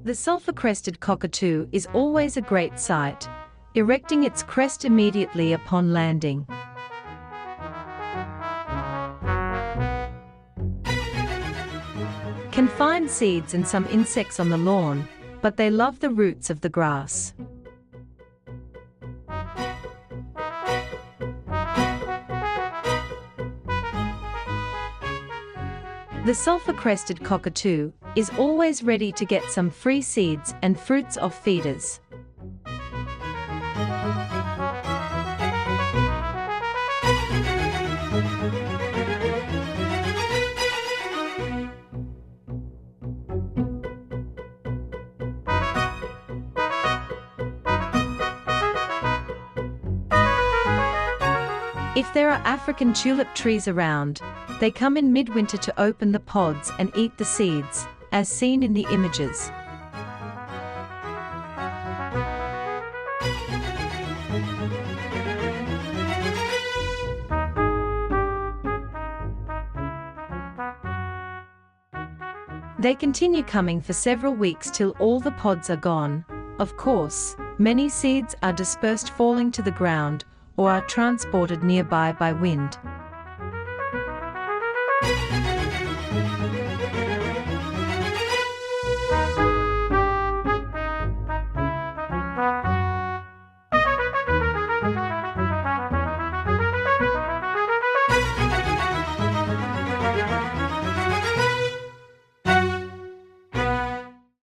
The sulfur-crested cockatoo is always a great sight, erecting its crest immediately upon landing. Can find seeds and some insects on the lawn, but they love the roots of the grass. The sulfur-crested cockatoo is always ready to get some free seeds and fruits off feeders. If there are African tulip trees around, they come in midwinter to open the pods and eat the seeds, as seen in the images. They continue coming for several weeks till all the pods are gone. Of course, many seeds are dispersed falling to the ground or are transported nearby by wind.